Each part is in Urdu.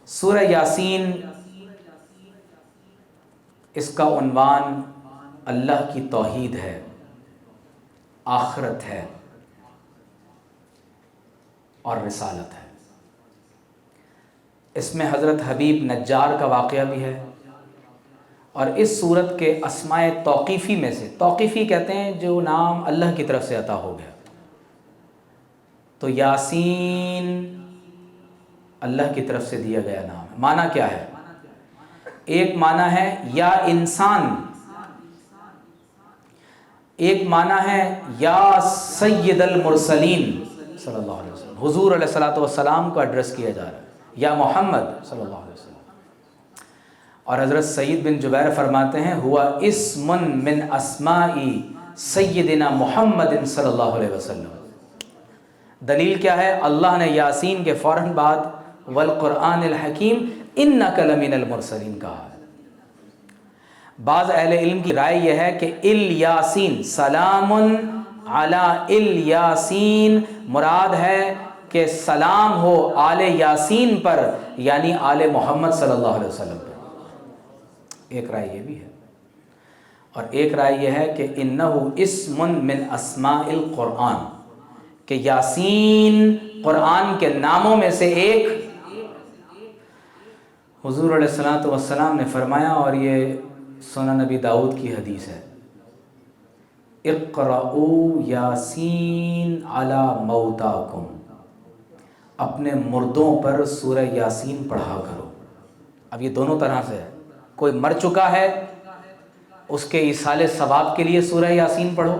سورہ یاسین، اس کا عنوان اللہ کی توحید ہے، آخرت ہے اور رسالت ہے۔ اس میں حضرت حبیب نجار کا واقعہ بھی ہے، اور اس سورت کے اسماء توقیفی میں سے، توقیفی کہتے ہیں جو نام اللہ کی طرف سے عطا ہو گیا، تو یاسین اللہ کی طرف سے دیا گیا نام ہے۔ معنی کیا ہے؟ ایک معنی ہے یا انسان، ایک معنی ہے یا سید المرسلین صلی اللہ علیہ وسلم، حضور علیہ الصلوۃ والسلام کو ایڈریس کیا جا رہا ہے، یا محمد صلی اللہ علیہ وسلم۔ اور حضرت سعید بن جبیر فرماتے ہیں ہوا اسم من اسماء سیدنا محمد صلی اللہ علیہ وسلم۔ دلیل کیا ہے؟ اللہ نے یاسین کے فوراً بعد والقرآن الحکیم انک لمن المرسلین کہا ہے۔ بعض اہل علم کی رائے یہ ہے کہ الیاسین، سلام علی الیاسین، مراد ہے کہ سلام ہو آل یاسین پر، یعنی آل محمد صلی اللہ علیہ وسلم پر۔ ایک رائے یہ بھی ہے، اور ایک رائے یہ ہے کہ انہ اسم من اسماء القرآن، کہ یاسین قرآن کے ناموں میں سے ایک۔ حضور علیہ الصلوۃ والسلام نے فرمایا، اور یہ سنن نبی داؤد کی حدیث ہے، اقرؤوا یاسین علی موتاکم، اپنے مردوں پر سورہ یاسین پڑھا کرو۔ اب یہ دونوں طرح سے ہے، کوئی مر چکا ہے اس کے ایصال ثواب کے لیے سورہ یاسین پڑھو،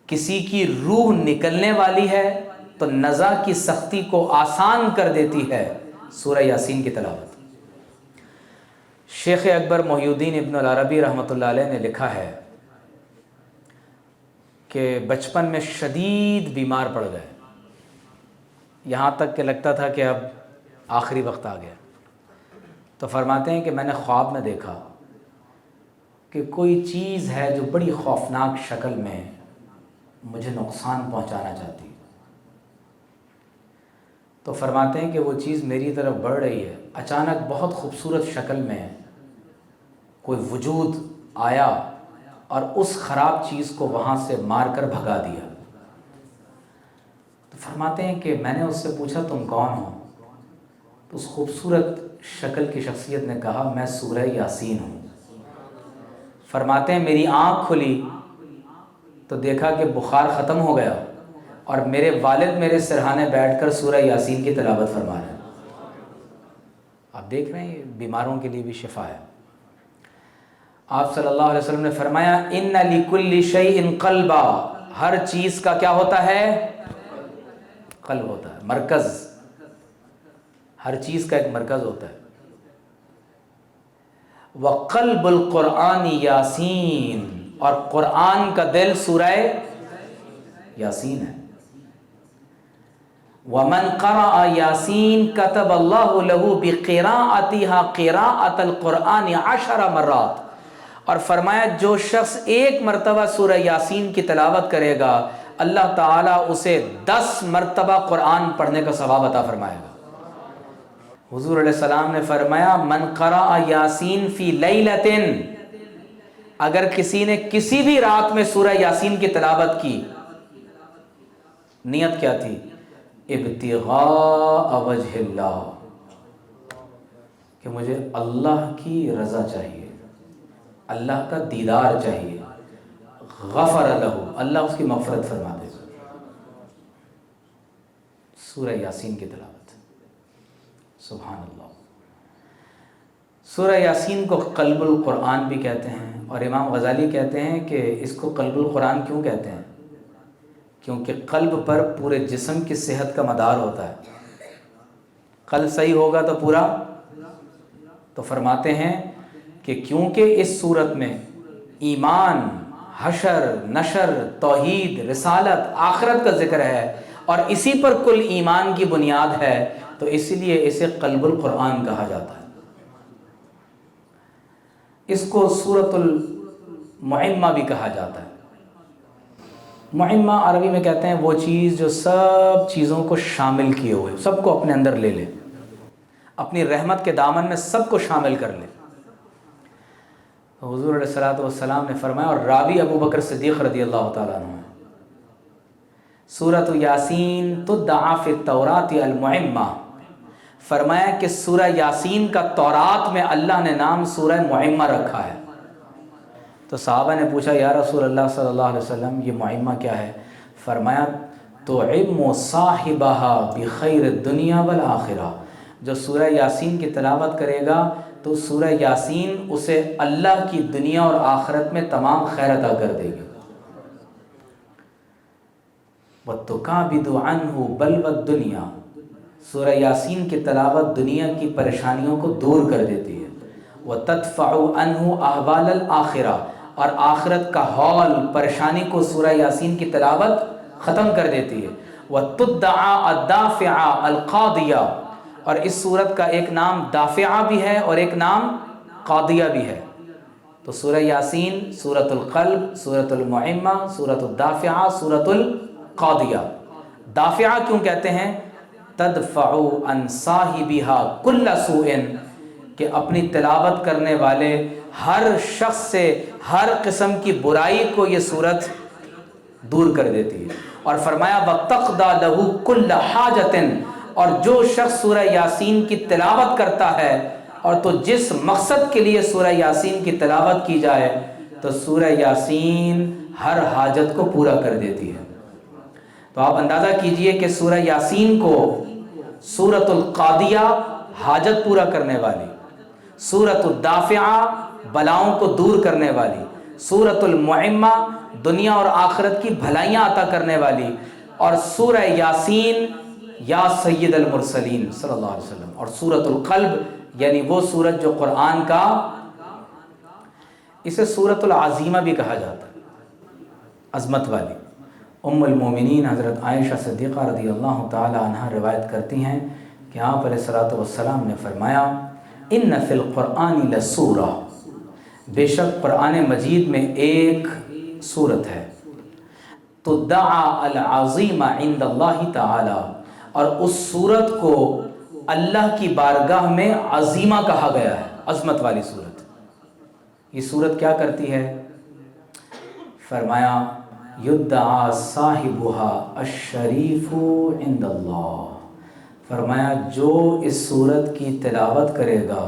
کسی کی روح نکلنے والی ہے تو نزا کی سختی کو آسان کر دیتی ہے سورہ یاسین کی تلاوت۔ شیخ اکبر محی الدین ابن العربی رحمۃ اللہ علیہ نے لکھا ہے کہ بچپن میں شدید بیمار پڑ گئے، یہاں تک کہ لگتا تھا کہ اب آخری وقت آ گیا، تو فرماتے ہیں کہ میں نے خواب میں دیکھا کہ کوئی چیز ہے جو بڑی خوفناک شکل میں مجھے نقصان پہنچانا چاہتی، تو فرماتے ہیں کہ وہ چیز میری طرف بڑھ رہی ہے، اچانک بہت خوبصورت شکل میں کوئی وجود آیا اور اس خراب چیز کو وہاں سے مار کر بھگا دیا۔ تو فرماتے ہیں کہ میں نے اس سے پوچھا تم کون ہو؟ تو اس خوبصورت شکل کی شخصیت نے کہا میں سورہ یاسین ہوں۔ فرماتے ہیں میری آنکھ کھلی تو دیکھا کہ بخار ختم ہو گیا، اور میرے والد میرے سرہانے بیٹھ کر سورہ یاسین کی تلاوت فرما رہے ہیں۔ آپ دیکھ رہے ہیں بیماروں کے لیے بھی شفا ہے۔ آپ صلی اللہ علیہ وسلم نے فرمایا ان لکل شیء قلبا، ہر چیز کا کیا ہوتا ہے؟ قلب ہوتا ہے، مرکز، ہر چیز کا ایک مرکز ہوتا ہے۔ وقلب القرآن یاسین، اور قرآن کا دل سورہ یاسین ہے۔ ومن قرأ یاسین کتب اللہ له بقراءتها قراءة القرآن 10 مرات، اور فرمایا جو شخص ایک مرتبہ سورہ یاسین کی تلاوت کرے گا اللہ تعالیٰ اسے 10 مرتبہ قرآن پڑھنے کا ثواب عطا فرمائے گا۔ حضور علیہ السلام نے فرمایا من قرأ یاسین فی لیلۃ، اگر کسی نے کسی بھی رات میں سورہ یاسین کی تلاوت کی، نیت کیا تھی؟ ابتغاء وجہ اللہ، کہ مجھے اللہ کی رضا چاہیے، اللہ کا دیدار چاہیے، غفر لہ، اللہ اس کی مغفرت فرما دے۔ سورہ یاسین کی تلاوت، سبحان اللہ۔ سورہ یاسین کو قلب القرآن بھی کہتے ہیں، اور امام غزالی کہتے ہیں کہ اس کو قلب القرآن کیوں کہتے ہیں؟ کیونکہ قلب پر پورے جسم کی صحت کا مدار ہوتا ہے، قلب صحیح ہوگا تو پورا۔ تو فرماتے ہیں کہ کیونکہ اس صورت میں ایمان، حشر، نشر، توحید، رسالت، آخرت کا ذکر ہے، اور اسی پر کل ایمان کی بنیاد ہے، تو اس لیے اسے قلب القرآن کہا جاتا ہے۔ اس کو سورۃ المعمہ بھی کہا جاتا ہے۔ معمہ عربی میں کہتے ہیں وہ چیز جو سب چیزوں کو شامل کیے ہوئے، سب کو اپنے اندر لے لے۔ اپنی رحمت کے دامن میں سب کو شامل کر لے۔ تو حضور علیہ الصلوۃ والسلام نے فرمایا، اور راوی ابو بکر صدیق رضی اللہ تعالیٰ عنہ، سورۃ یاسین تدعا فی التوراۃ المعمہ، فرمایا کہ سورہ یاسین کا تورات میں اللہ نے نام سورہ معمہ رکھا ہے۔ تو صحابہ نے پوچھا یا رسول اللہ صلی اللہ علیہ وسلم یہ معمہ کیا ہے؟ فرمایا تعم صاحبہا بخیر الدنیا والآخرہ، جو سورہ یاسین کی تلاوت کرے گا تو سورہ یاسین اسے اللہ کی دنیا اور آخرت میں تمام خیر عطا کر دے گی۔ وَتُكَابِدُ عَنْهُ بَلْوَ الدُّنْيَا، سورہ یاسین کی تلاوت دنیا کی پریشانیوں کو دور کر دیتی ہے۔ وَتَدْفَعُ عَنْهُ أَحْوَالَ الْآخِرَةِ، اور آخرت کا حال پریشانی کو سورہ یاسین کی تلاوت ختم کر دیتی ہے۔ وَتُدَّعَا الدَّافِعَ الْقَاضِيَةِ، اور اس صورت کا ایک نام دافعہ بھی ہے اور ایک نام قاضیہ بھی ہے۔ تو سورہ یاسین، سورۃ القلب، سورۃ المعمہ، سورۃ الدافعہ، سورۃ القاضیہ۔ دافعہ کیوں کہتے ہیں؟ تدفع عن صاحبها کل سوء، کہ اپنی تلاوت کرنے والے ہر شخص سے ہر قسم کی برائی کو یہ صورت دور کر دیتی ہے۔ اور فرمایا وَتَقْضَى لَهُ كُلَّ حَاجَةٍ، اور جو شخص سورہ یاسین کی تلاوت کرتا ہے، اور تو جس مقصد کے لیے سورہ یاسین کی تلاوت کی جائے تو سورہ یاسین ہر حاجت کو پورا کر دیتی ہے۔ تو آپ اندازہ کیجئے کہ سورہ یاسین کو سورۃ القاضیہ حاجت پورا کرنے والی، سورۃ الدافعہ بلاؤں کو دور کرنے والی، سورۃ المعمہ دنیا اور آخرت کی بھلائیاں عطا کرنے والی، اور سورہ یاسین یا سید المرسلین صلی اللہ علیہ وسلم، اور سورۃ القلب یعنی وہ سورت جو قرآن کا، اسے سورۃ العظیمہ بھی کہا جاتا ہے، عظمت والی۔ ام المومنین حضرت عائشہ صدیقہ رضی اللہ تعالی عنہ روایت کرتی ہیں کہ آپ علیہ الصلوۃ والسلام نے فرمایا ان فی القرآن لسورہ، بے شک قرآن مجید میں ایک سورت ہے، تدعا العظیم عند اللہ تعالی، اور اس سورت کو اللہ کی بارگاہ میں عظیمہ کہا گیا ہے، عظمت والی سورت۔ یہ سورت کیا کرتی ہے؟ فرمایا یدعا صاحبها الشریف عند اللہ، فرمایا جو اس سورت کی تلاوت کرے گا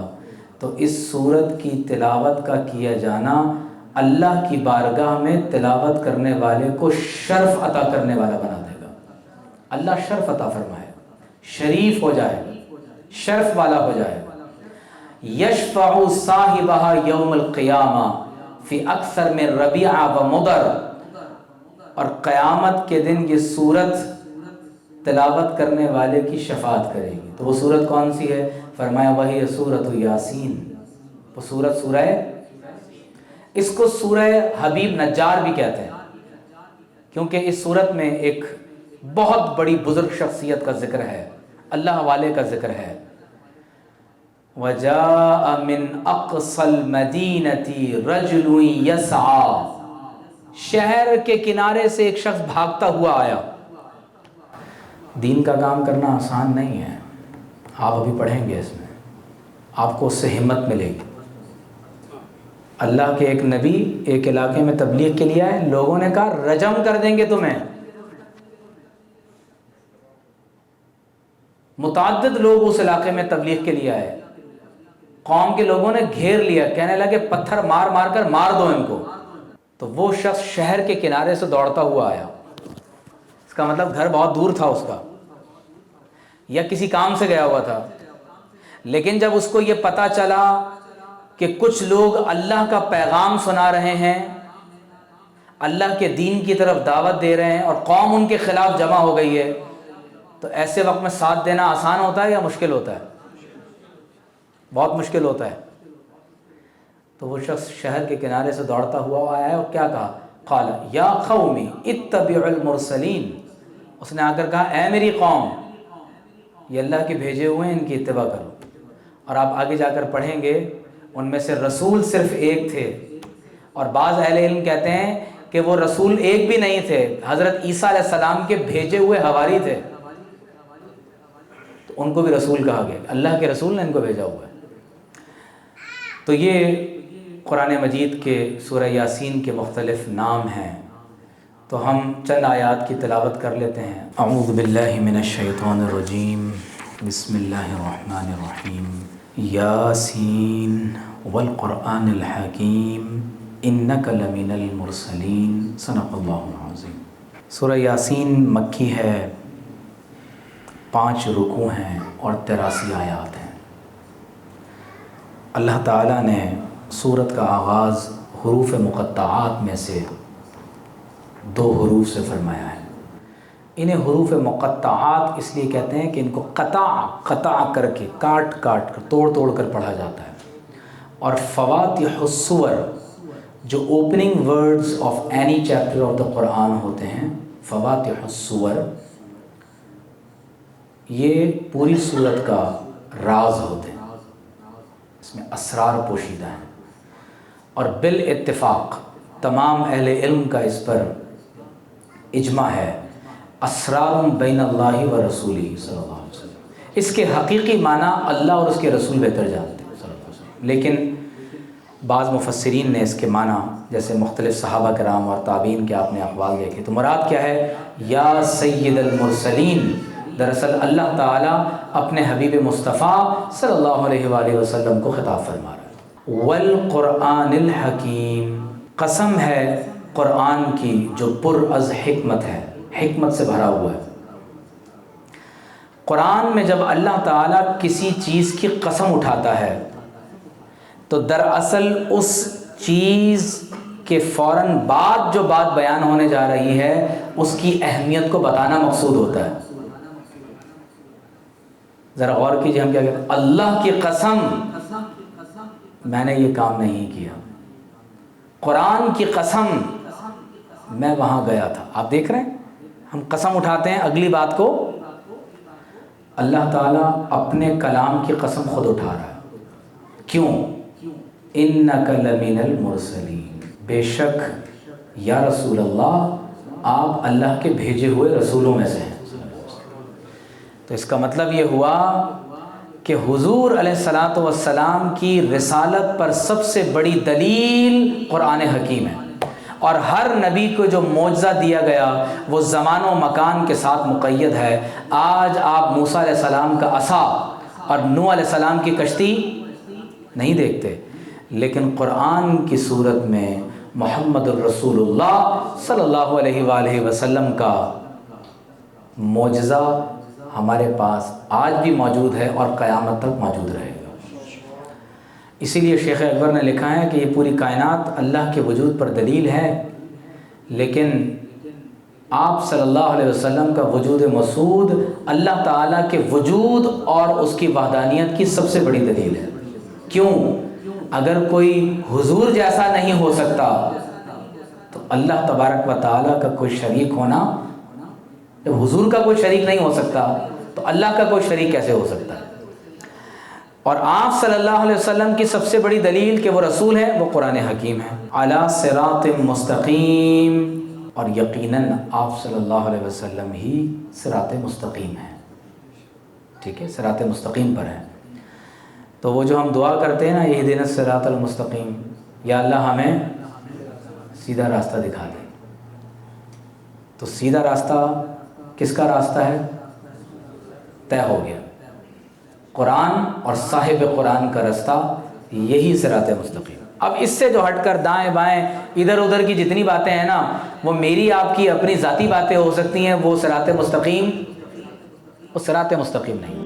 تو اس سورت کی تلاوت کا کیا جانا اللہ کی بارگاہ میں تلاوت کرنے والے کو شرف عطا کرنے والا بنا دے گا۔ اللہ شرف عطا فرمائے، شریف ہو جائے گا، شرف والا ہو جائے گا۔ یشفع صاحبها یوم القیامہ فی اکثر من ربیع و مضر، اور قیامت کے دن یہ سورت تلاوت کرنے والے کی شفاعت کرے گی۔ تو وہ سورت کون سی ہے؟ فرمایا وہی سورۃ یاسین، وہ سورت سورہ، اس کو سورہ حبیب نجار بھی کہتے ہیں، کیونکہ اس سورت میں ایک بہت بڑی بزرگ شخصیت کا ذکر ہے، اللہ والے کا ذکر ہے۔ وَجَاءَ مِنْ أَقْصَى الْمَدِينَةِ رَجُلٌ يَسْعَى، شہر کے کنارے سے ایک شخص بھاگتا ہوا آیا۔ دین کا کام کرنا آسان نہیں ہے، آپ ابھی پڑھیں گے، اس میں آپ کو اس سے ہمت ملے گی۔ اللہ کے ایک نبی ایک علاقے میں تبلیغ کے لیے آئے، لوگوں نے کہا رجم کر دیں گے تمہیں۔ متعدد لوگ اس علاقے میں تبلیغ کے لیے آئے، قوم کے لوگوں نے گھیر لیا، کہنے لگے پتھر مار مار کر مار دو ان کو۔ تو وہ شخص شہر کے کنارے سے دوڑتا ہوا آیا، اس کا مطلب گھر بہت دور تھا اس کا، یا کسی کام سے گیا ہوا تھا، لیکن جب اس کو یہ پتہ چلا کہ کچھ لوگ اللہ کا پیغام سنا رہے ہیں، اللہ کے دین کی طرف دعوت دے رہے ہیں، اور قوم ان کے خلاف جمع ہو گئی ہے، تو ایسے وقت میں ساتھ دینا آسان ہوتا ہے یا مشکل ہوتا ہے؟ بہت مشکل ہوتا ہے۔ تو وہ شخص شہر کے کنارے سے دوڑتا ہوا آیا اور کیا کہا؟ قال یا قومی اتبعوا المرسلین، اس نے آ کر کہا اے میری قوم، یہ اللہ کے بھیجے ہوئے ہیں، ان کی اتباع کرو۔ اور آپ آگے جا کر پڑھیں گے ان میں سے رسول صرف ایک تھے، اور بعض اہل علم کہتے ہیں کہ وہ رسول ایک بھی نہیں تھے، حضرت عیسیٰ علیہ السلام کے بھیجے ہوئے حواری تھے۔ تو تو ان کو بھی رسول کہا گیا، اللہ کے رسول نے ان کو بھیجا ہوا ہے۔ تو یہ قرآن مجید کے سورہ یاسین کے مختلف نام ہیں، تو ہم چند آیات کی تلاوت کر لیتے ہیں۔ اعوذ باللہ من الشیطان الرجیم، بسم اللہ الرحمن الرحیم، یاسین والقرآن الحکیم انک لمن المرسلین صدق اللہ العظیم۔ سورہ یاسین مکی ہے، 5 رکوع ہیں اور 83 آیات ہیں۔ اللہ تعالیٰ نے سورت کا آغاز حروف مقطعات میں سے 2 حروف سے فرمایا ہے۔ انہیں حروف مقطعات اس لیے کہتے ہیں کہ ان کو قطع کر کے، کاٹ کر، توڑ کر پڑھا جاتا ہے۔ اور فواتح السور جو opening words of any chapter of the Quran ہوتے ہیں، فواتح السور، یہ پوری صورت کا راز ہوتے ہیں، اس میں اسرار پوشیدہ ہیں، اور بالاتفاق تمام اہل علم کا اس پر اجماع ہے، اسرار بین اللہ و رسولہ صلی اللہ علیہ وسلم۔ اس کے حقیقی معنی اللہ اور اس کے رسول بہتر جانتے ہیں صلی اللہ علیہ وسلم، لیکن بعض مفسرین نے اس کے معنی جیسے مختلف صحابہ کرام اور تابعین کے آپ نے اقوال دیکھے، تو مراد کیا ہے؟ یا سید المرسلین، دراصل اللہ تعالیٰ اپنے حبیب مصطفیٰ صلی اللہ علیہ وآلہ وسلم کو خطاب فرما رہا ہے۔ والقرآن الحکیم، قسم ہے قرآن کی جو پر از حکمت ہے، حکمت سے بھرا ہوا ہے۔ قرآن میں جب اللہ تعالیٰ کسی چیز کی قسم اٹھاتا ہے تو دراصل اس چیز کے فوراً بعد جو بات بیان ہونے جا رہی ہے اس کی اہمیت کو بتانا مقصود ہوتا ہے۔ ذرا غور کیجئے، ہم کیا کہتے ہیں؟ اللہ کی قسم میں نے یہ کام نہیں کیا، قرآن کی قسم میں وہاں گیا تھا۔ آپ دیکھ رہے ہیں، ہم قسم اٹھاتے ہیں اگلی بات کو، اللہ تعالیٰ اپنے کلام کی قسم خود اٹھا رہا ہے۔ کیوں؟ انک لمن المرسلین، بے شک یا رسول اللہ آپ اللہ کے بھیجے ہوئے رسولوں میں سے ہیں۔ تو اس کا مطلب یہ ہوا کہ حضور علیہ الصلاۃ والسلام کی رسالت پر سب سے بڑی دلیل قرآن حکیم ہے، اور ہر نبی کو جو معجزہ دیا گیا وہ زمان و مکان کے ساتھ مقید ہے۔ آج آپ موسیٰ علیہ السلام کا عصا اور نوح علیہ السلام کی کشتی نہیں دیکھتے، لیکن قرآن کی صورت میں محمد الرسول اللہ صلی اللہ علیہ وآلہ وسلم کا معجزہ ہمارے پاس آج بھی موجود ہے اور قیامت تک موجود رہے گا۔ اسی لیے شیخ اکبر نے لکھا ہے کہ یہ پوری کائنات اللہ کے وجود پر دلیل ہے، لیکن آپ صلی اللہ علیہ وسلم کا وجود مسعود اللہ تعالیٰ کے وجود اور اس کی وحدانیت کی سب سے بڑی دلیل ہے۔ کیوں؟ اگر کوئی حضور جیسا نہیں ہو سکتا تو اللہ تبارک و تعالیٰ کا کوئی شریک ہونا، جب حضور کا کوئی شریک نہیں ہو سکتا تو اللہ کا کوئی شریک کیسے ہو سکتا ہے؟ اور آپ صلی اللہ علیہ وسلم کی سب سے بڑی دلیل کہ وہ رسول ہے وہ قرآن حکیم ہے، علی صراط مستقیم، اور یقیناً آپ صلی اللہ علیہ وسلم ہی صراط مستقیم ہیں، ٹھیک ہے، صراط مستقیم پر ہیں۔ تو وہ جو ہم دعا کرتے ہیں نا، اہدنا الصراط المستقیم، یا اللہ ہمیں سیدھا راستہ دکھا دے، تو سیدھا راستہ کس کا راستہ ہے؟ طے ہو گیا، قرآن اور صاحب قرآن کا راستہ یہی صراط مستقیم۔ اب اس سے جو ہٹ کر دائیں بائیں ادھر ادھر کی جتنی باتیں ہیں نا، وہ میری آپ کی اپنی ذاتی باتیں ہو سکتی ہیں، وہ صراط مستقیم نہیں۔